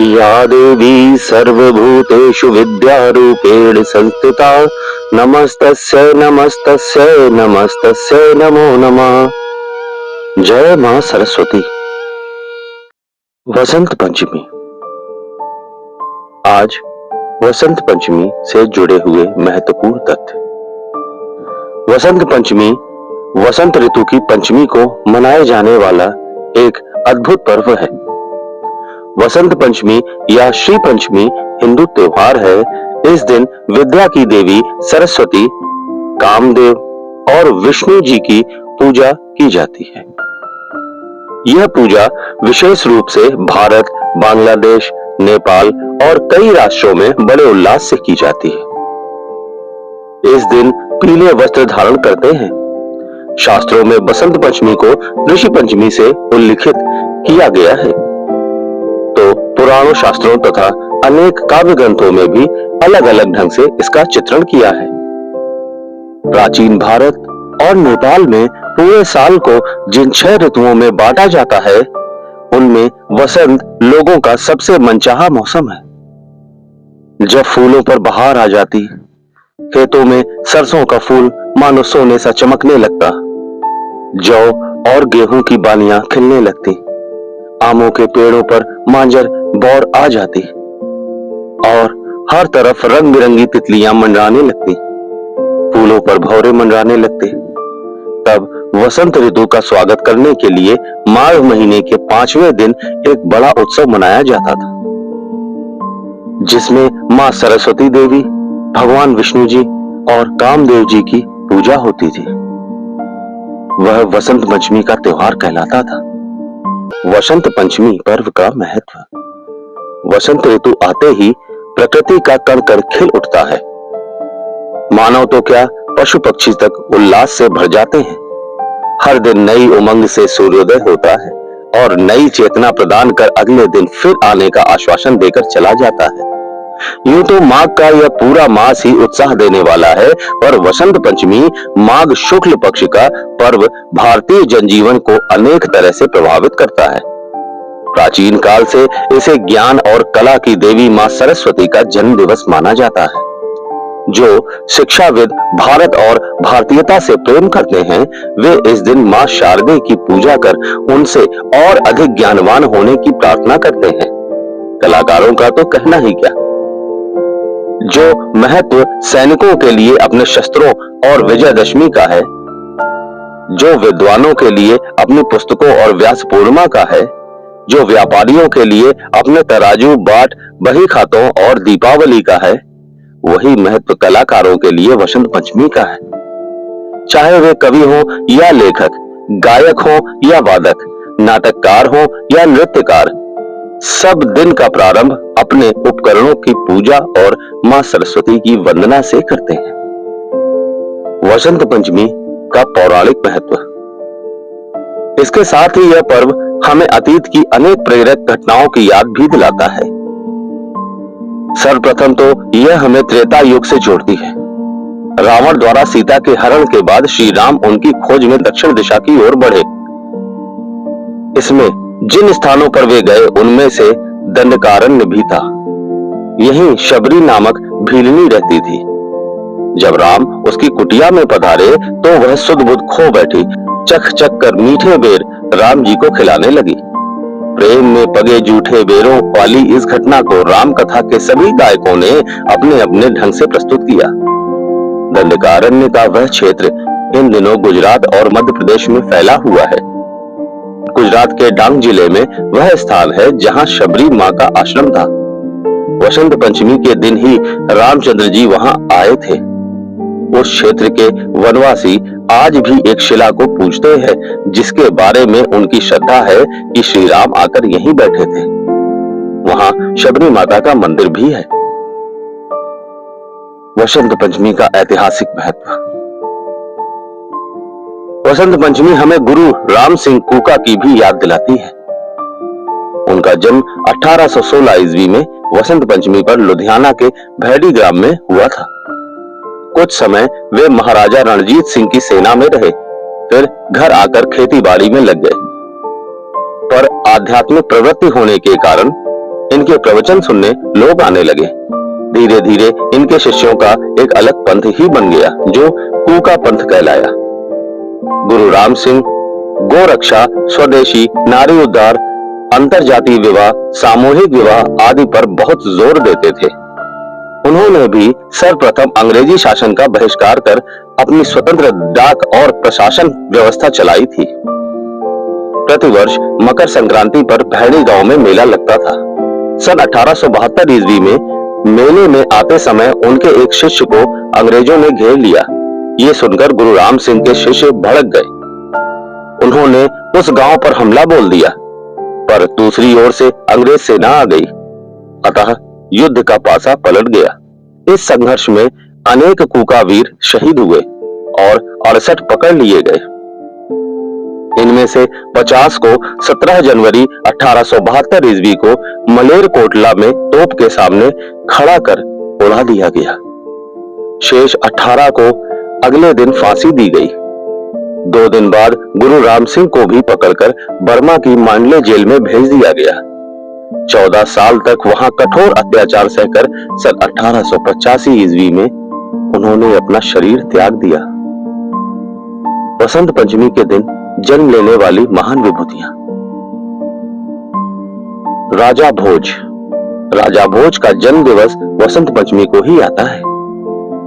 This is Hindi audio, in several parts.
या देवी सर्वभूतेषु विद्यारूपेण संस्थिता नमस्तस्यै नमस्तस्यै नमस्तस्यै नमो नमः। जय मां सरस्वती। वसंत पंचमी। आज वसंत पंचमी से जुड़े हुए महत्वपूर्ण तथ्य। वसंत पंचमी वसंत ऋतु की पंचमी को मनाए जाने वाला एक अद्भुत पर्व है। वसंत पंचमी या श्री पंचमी हिंदू त्योहार है। इस दिन विद्या की देवी सरस्वती, कामदेव और विष्णु जी की पूजा की जाती है। यह पूजा विशेष रूप से भारत, बांग्लादेश, नेपाल और कई राष्ट्रों में बड़े उल्लास से की जाती है। इस दिन पीले वस्त्र धारण करते हैं। शास्त्रों में बसंत पंचमी को ऋषि पंचमी से उल्लिखित किया गया है, तो पुराणों, शास्त्रों तथा अनेक काव्य ग्रंथों में भी अलग अलग ढंग से इसका चित्रण किया है। प्राचीन भारत और नेपाल में पूरे साल को जिन 6 ऋतुओं में बांटा जाता है, उनमें वसंत लोगों का सबसे मनचाहा मौसम है। जब फूलों पर बहार आ जाती, खेतों में सरसों का फूल मानो सोने सा चमकने लगता, जौ और गेहूं की बालियां खिलने लगती, आमों के पेड़ों पर मांजर बौर आ जाती और हर तरफ रंग बिरंगी तितलियां मंडराने लगती, फूलों पर भौरे मंडराने लगते, तब वसंत ऋतु का स्वागत करने के लिए माघ महीने के 5वें दिन एक बड़ा उत्सव मनाया जाता था, जिसमें मां सरस्वती देवी, भगवान विष्णु जी और कामदेव जी की पूजा होती थी। वह वसंत पंचमी का त्योहार कहलाता था। वसंत पंचमी पर्व का महत्व। वसंत ऋतु आते ही प्रकृति का कण कण खिल उठता है। मानव तो क्या, पशु पक्षी तक उल्लास से भर जाते हैं। हर दिन नई उमंग से सूर्योदय होता है और नई चेतना प्रदान कर अगले दिन फिर आने का आश्वासन देकर चला जाता है। यूं तो माघ का यह पूरा मास ही उत्साह देने वाला है, पर वसंत पंचमी माघ शुक्ल पक्ष का पर्व भारतीय जनजीवन को अनेक तरह से प्रभावित करता है। प्राचीन काल से इसे ज्ञान और कला की देवी मां सरस्वती का जन्म दिवस माना जाता है। जो शिक्षाविद भारत और भारतीयता से प्रेम करते हैं, वे इस दिन मां शारदे की पूजा कर उनसे और अधिक ज्ञानवान होने की प्रार्थना करते हैं। कलाकारों का तो कहना ही क्या। जो महत्व सैनिकों के लिए अपने शस्त्रों और विजयदशमी का है, जो विद्वानों के लिए अपनी पुस्तकों और व्यास पूर्णिमा का है, जो व्यापारियों के लिए अपने तराजू, बाट, बही खातों और दीपावली का है, वही महत्व कलाकारों के लिए वसंत पंचमी का है। चाहे वे कवि हो या लेखक, गायक हो या वादक, नाटककार हो या नृत्यकार, सब दिन का प्रारंभ अपने उपकरणों की पूजा और मां सरस्वती की वंदना से करते हैं। वसंत पंचमी का पौराणिक महत्व। इसके साथ ही यह पर्व हमें अतीत की अनेक प्रेरक घटनाओं की याद भी दिलाता है। सर्वप्रथम तो यह हमें त्रेता युग से जोड़ती है। रावण द्वारा सीता के हरण के बाद श्री राम उनकी खोज में दक्षिण दिशा की ओर बढ़े। इसमें जिन स्थानों पर वे गए, उनमें से दंडकारण्य भी था। यहीं शबरी नामक भीलनी रहती थी। जब राम उसकी कुटिया में पधारे, तो वह सुध बुध खो बैठी चख चख कर मीठे बेर राम जी को खिलाने लगी। प्रेम में पगे जूठे बेरों वाली इस घटना को राम कथा के सभी गायकों ने अपने अपने ढंग से प्रस्तुत किया। दंडकारण्य का वह क्षेत्र इन दिनों गुजरात और मध्य प्रदेश में फैला हुआ है। गुजरात के डांग जिले में वह स्थान है जहां शबरी मां का आश्रम था। वसंत पंचमी के दिन ही रामचंद्र जी वहां आए थे। उस क्षेत्र के वनवासी आज भी एक शिला को पूजते हैं, जिसके बारे में उनकी श्रद्धा है कि श्री राम आकर यहीं बैठे थे। वहां शबरी माता का मंदिर भी है। वसंत पंचमी का ऐतिहासिक महत्व। वसंत पंचमी हमें गुरु राम सिंह कूका की भी याद दिलाती है। उनका जन्म 1816 ईस्वी में वसंत पंचमी पर लुधियाना के भैडी ग्राम में हुआ था। कुछ समय वे महाराजा रणजीत सिंह की सेना में रहे, फिर घर आकर खेती बाड़ी में लग गए। पर आध्यात्मिक प्रवृत्ति होने के कारण इनके प्रवचन सुनने लोग आने लगे। धीरे धीरे इनके शिष्यों का एक अलग पंथ ही बन गया जो कूका पंथ कहलाया। गुरु राम सिंह गोरक्षा, स्वदेशी, नारी उद्धार, अंतरजातीय विवाह, सामूहिक विवाह आदि पर बहुत जोर देते थे। उन्होंने भी सर्वप्रथम अंग्रेजी शासन का बहिष्कार कर अपनी स्वतंत्र डाक और प्रशासन व्यवस्था चलाई थी। प्रतिवर्ष मकर संक्रांति पर भैणी गांव में मेला लगता था। सन 1872 ईस्वी में मेले में आते समय उनके एक शिष्य को अंग्रेजों ने घेर लिया। ये सुनकर गुरु राम सिंह के शिष्य भड़क गए। उन्होंने उस गांव पर हमला बोल दिया, पर दूसरी ओर से अंग्रेज सेना आ गई, अतः युद्ध का पासा पलट गया। इस संघर्ष में अनेक कूका वीर शहीद हुए और 68 पकड़ लिए गए। इनमें से 50 को 17 जनवरी 1872 ईस्वी को मलेरकोटला में तोप के सामने खड़ा कर उड़ा दिया गया। शेष 18 को अगले दिन फांसी दी गई। 2 दिन बाद गुरु राम सिंह को भी पकड़कर बर्मा की मांडले जेल में भेज दिया गया। 14 साल तक वहां कठोर अत्याचार सहकर सन 1885 ईस्वी में उन्होंने अपना शरीर त्याग दिया। वसंत पंचमी के दिन जन्म लेने वाली महान विभूतियां। राजा भोज। राजा भोज का जन्म दिवस वसंत पंचमी को ही आता है।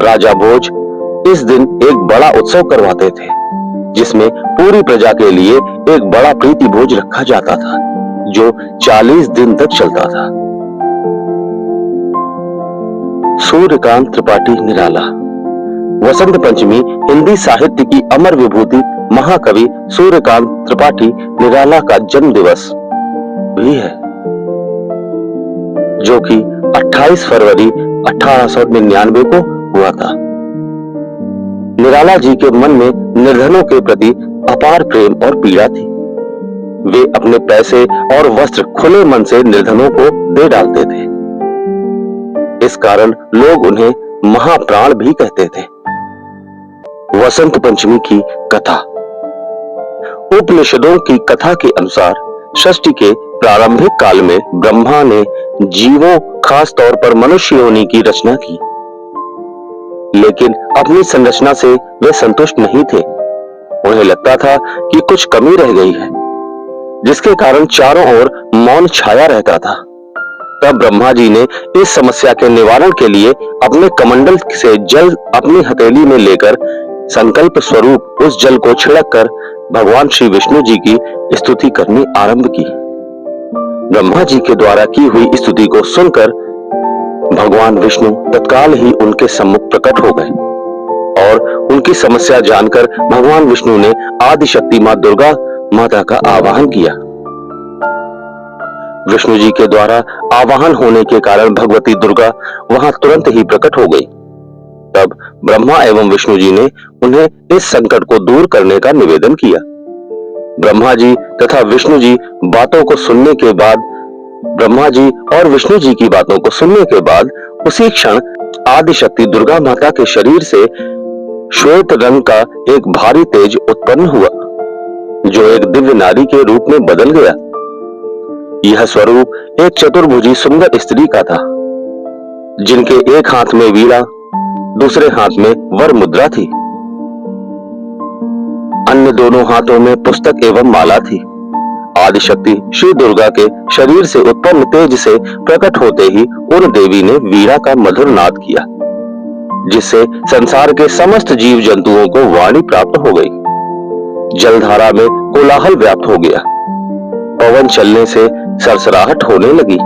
राजा भोज इस दिन एक बड़ा उत्सव करवाते थे, जिसमें पूरी प्रजा के लिए एक बड़ा प्रीति भोज रखा जाता था, जो 40 दिन तक चलता था। सूर्यकांत त्रिपाठी निराला। वसंत पंचमी हिंदी साहित्य की अमर विभूति महाकवि सूर्यकांत त्रिपाठी निराला का जन्म दिवस भी है, जो कि 28 फरवरी 1899 को हुआ था। निराला जी के मन में निर्धनों के प्रति अपार प्रेम और पीड़ा थी। वे अपने पैसे और वस्त्र खुले मन से निर्धनों को दे डालते थे। इस कारण लोग उन्हें महाप्राण भी कहते थे। वसंत पंचमी की कथा। उपनिषदों की कथा के अनुसार सृष्टि के प्रारंभिक काल में ब्रह्मा ने जीवों, खास तौर पर मनुष्य योनि की रचना की, लेकिन अपनी संरचना से वे संतुष्ट नहीं थे। उन्हें लगता था कि कुछ कमी रह गई है, जिसके कारण चारों ओर मौन छाया रहता था। तब ब्रह्मा जी ने इस समस्या के निवारण के लिए अपने कमंडल से जल अपनी हथेली में लेकर संकल्प स्वरूप उस जल को छिड़क कर भगवान श्री विष्णु जी की स्तुति करनी आरंभ की। ब्रह्मा जी के द्वारा की हुई स्तुति को सुनकर भगवान विष्णु तत्काल ही उनके सम्मुख प्रकट हो गए और उनकी समस्या जानकर भगवान विष्णु ने आदिशक्ति मां दुर्गा माता का आवाहन किया। विष्णु जी के द्वारा आवाहन होने के कारण भगवती दुर्गा वहां तुरंत ही प्रकट हो गई। तब ब्रह्मा एवं विष्णु जी ने उन्हें इस संकट को दूर करने का निवेदन किया। ब्रह्मा जी तथा विष्णु जी बातों को सुनने के बाद ब्रह्मा जी और विष्णु जी की बातों को सुनने के बाद उसी क्षण आदिशक्ति दुर्गा माता के शरीर से श्वेत रंग का एक भारी तेज उत्पन्न हुआ, जो एक दिव्य नारी के रूप में बदल गया। यह स्वरूप एक चतुर्भुजी सुंदर स्त्री का था, जिनके एक हाथ में वीणा, दूसरे हाथ में वर मुद्रा थी। अन्य दोनों हाथों में पुस्तक एवं माला थी। आदिशक्ति श्री दुर्गा के शरीर से उत्पन्न तेज से प्रकट होते ही उन देवी ने वीणा का मधुर नाद किया, जिससे संसार के समस्त जीव जंतुओं को वाणी प्राप्त हो गई। जलधारा में कोलाहल व्याप्त हो गया। पवन चलने से सरसराहट होने लगी।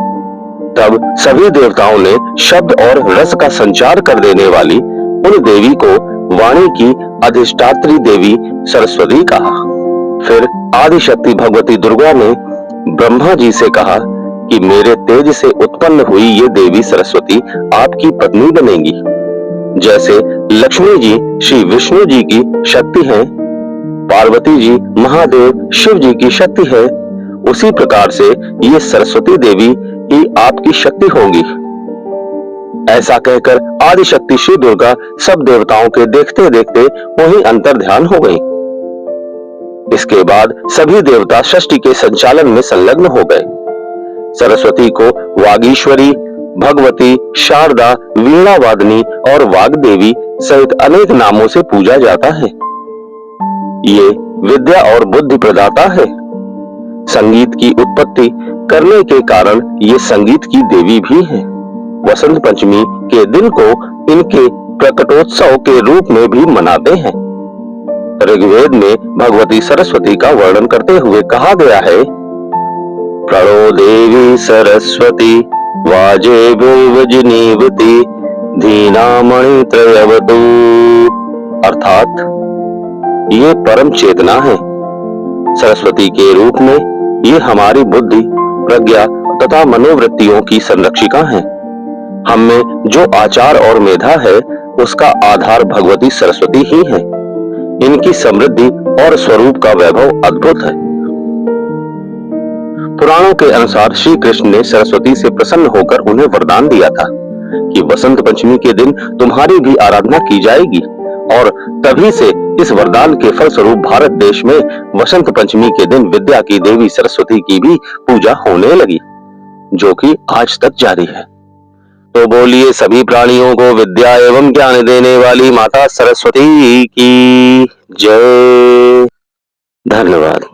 तब सभी देवताओं ने शब्द और रस का संचार कर देने वाली उन देवी को वाणी की अधिष्ठात्री देवी सरस्वती कहा। फिर आदिशक्ति भगवती दुर्गा ने ब्रह्मा जी से कहा कि मेरे तेज से उत्पन्न हुई ये देवी सरस्वती आपकी पत्नी बनेगी। जैसे लक्ष्मी जी श्री विष्णु जी की शक्ति है, पार्वती जी महादेव शिव जी की शक्ति है, उसी प्रकार से ये सरस्वती देवी ही आपकी शक्ति होंगी। ऐसा कहकर आदिशक्ति श्री दुर्गा सब देवताओं के देखते देखते वहीं अंतर ध्यान हो गई। इसके बाद सभी देवता सृष्टि के संचालन में संलग्न हो गए। सरस्वती को वागीश्वरी, भगवती, शारदा, वीणा वादनी और वाग्देवी सहित अनेक नामों से पूजा जाता है। ये विद्या और बुद्धि प्रदाता है। संगीत की उत्पत्ति करने के कारण ये संगीत की देवी भी है। वसंत पंचमी के दिन को इनके प्रकटोत्सव के रूप में भी मनाते हैं। ऋग्वेद में भगवती सरस्वती का वर्णन करते हुए कहा गया है, प्रणो देवी सरस्वती वाजे वज्रनीवती धीनामणि त्रयवतु। अर्थात ये परम चेतना है। सरस्वती के रूप में ये हमारी बुद्धि, प्रज्ञा तथा मनोवृत्तियों की संरक्षिका है। हम में जो आचार और मेधा है उसका आधार भगवती सरस्वती ही है। इनकी समृद्धि और स्वरूप का वैभव अद्भुत है। पुराणों के अनुसार श्री कृष्ण ने सरस्वती से प्रसन्न होकर उन्हें वरदान दिया था कि वसंत पंचमी के दिन तुम्हारी भी आराधना की जाएगी, और तभी से इस वरदान के फलस्वरूप भारत देश में वसंत पंचमी के दिन विद्या की देवी सरस्वती की भी पूजा होने लगी, जो कि आज तक जारी है। तो बोलिए सभी प्राणियों को विद्या एवं ज्ञान देने वाली माता सरस्वती की जय। धन्यवाद।